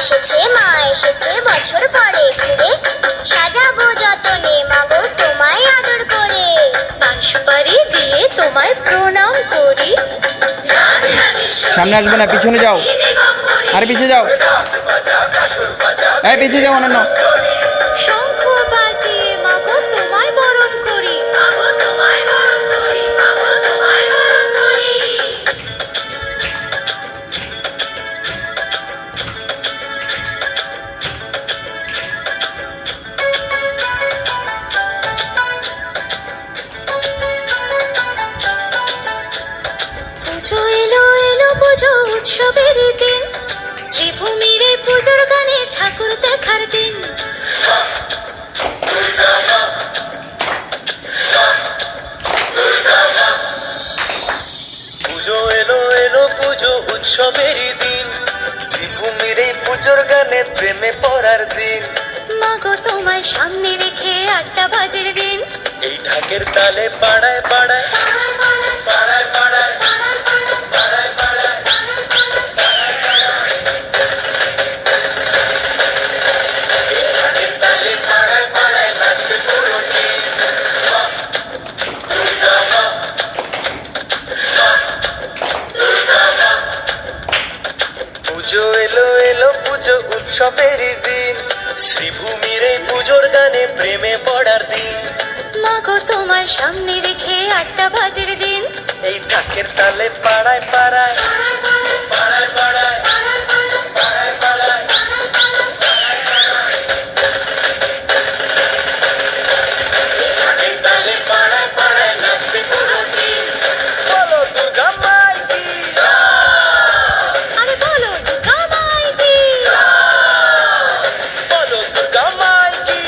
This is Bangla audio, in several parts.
এসেছে বছর পরে ঘুরে, সাজাবো যতনে মাগো তোমায় আদর করে। পান সুপারি দিয়ে তোমায় প্রণাম করি। সামনে আসবে না, পিছনে যাও, আরে পিছিয়ে যাও, এই পিছিয়ে যাও অনন্য। শঙ্খ বাজিয়ে মাগো তোমায় বরণ করি। মাগো তোমায় বরণ করি, মাগো তোমায় বরণ করি। পুজো এলো এলো পুজো উৎসবের দিন, শ্রীভূমির এই পুজোর গানে ঠাকুর দেখার দিন। পুজো এলো এলো পুজো উৎসবের দিন, শ্রীভূমির এই পুজোর গানে প্রেমে পড়ার দিন। মাগো তোমায় সামনে রেখে 8টা বাজের দিন। এই ঢাকের তালে পাড়ায় পাড়ায় পাড়ায় পাড়ায় পুজো এলো এলো পুজো উৎসবের দিন, শ্রীভূমির এই পুজোর গানে প্রেমে পড়ার দিন। মাগো তোমায় সামনে রেখে 8টা বাজের দিন। এই ঢাকের তালে পাড়ায় পাড়ায় পাড়ায় পাড়ায় বলো দুর্গা মাই কি, আরে বলো দুর্গা মাই কি। বলো দুর্গা মাই কি।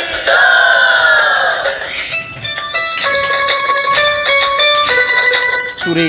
সুরে